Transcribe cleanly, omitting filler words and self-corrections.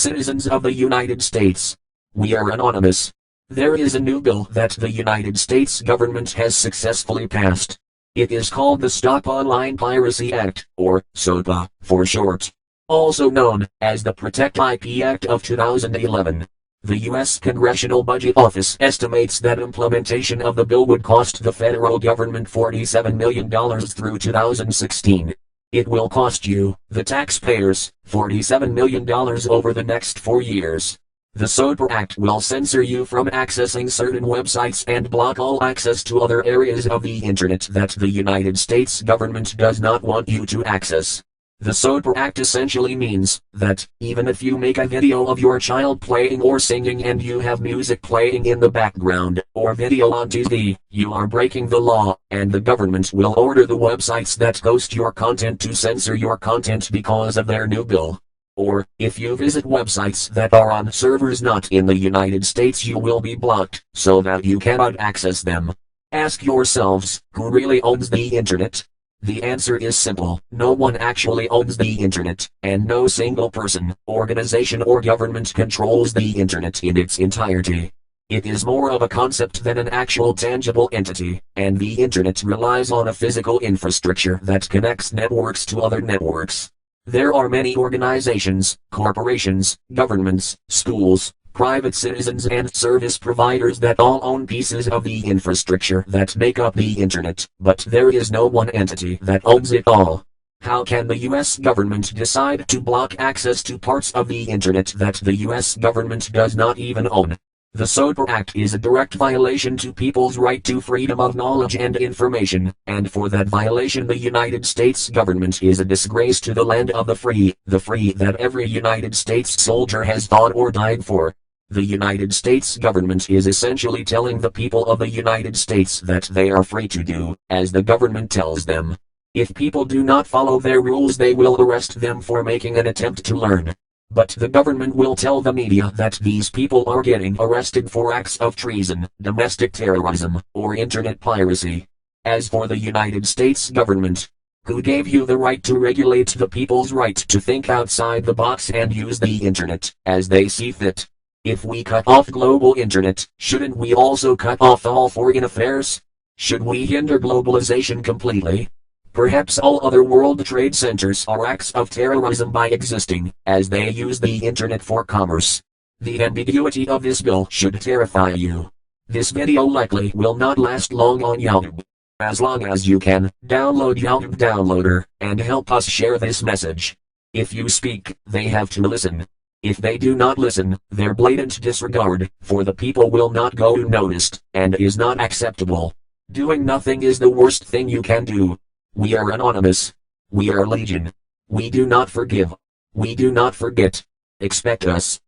Citizens of the United States. We are anonymous. There is a new bill that the United States government has successfully passed. It is called the Stop Online Piracy Act, or SOPA, for short. Also known as the Protect IP Act of 2011. The U.S. Congressional Budget Office estimates that implementation of the bill would cost the federal government $47 million through 2016. It will cost you, the taxpayers, $47 million over the next 4 years. The SOPA Act will censor you from accessing certain websites and block all access to other areas of the internet that the United States government does not want you to access. The SOPA Act essentially means that, even if you make a video of your child playing or singing and you have music playing in the background, or video on TV, you are breaking the law, and the government will order the websites that host your content to censor your content because of their new bill. Or, if you visit websites that are on servers not in the United States, you will be blocked, so that you cannot access them. Ask yourselves, who really owns the internet? The answer is simple: no one actually owns the internet, and no single person, organization or government controls the internet in its entirety. It is more of a concept than an actual tangible entity, and the internet relies on a physical infrastructure that connects networks to other networks. There are many organizations, corporations, governments, schools, private citizens and service providers that all own pieces of the infrastructure that make up the internet, but there is no one entity that owns it all. How can the US government decide to block access to parts of the internet that the US government does not even own? The SOPA Act is a direct violation to people's right to freedom of knowledge and information, and for that violation the United States government is a disgrace to the land of the free that every United States soldier has fought or died for. The United States government is essentially telling the people of the United States that they are free to do as the government tells them. If people do not follow their rules, they will arrest them for making an attempt to learn. But the government will tell the media that these people are getting arrested for acts of treason, domestic terrorism, or internet piracy. As for the United States government, who gave you the right to regulate the people's right to think outside the box and use the internet as they see fit? If we cut off global internet, shouldn't we also cut off all foreign affairs? Should we hinder globalization completely? Perhaps all other world trade centers are acts of terrorism by existing, as they use the internet for commerce. The ambiguity of this bill should terrify you. This video likely will not last long on YouTube. As long as you can, download YouTube Downloader, and help us share this message. If you speak, they have to listen. If they do not listen, their blatant disregard for the people will not go unnoticed, and is not acceptable. Doing nothing is the worst thing you can do. We are anonymous. We are legion. We do not forgive. We do not forget. Expect us.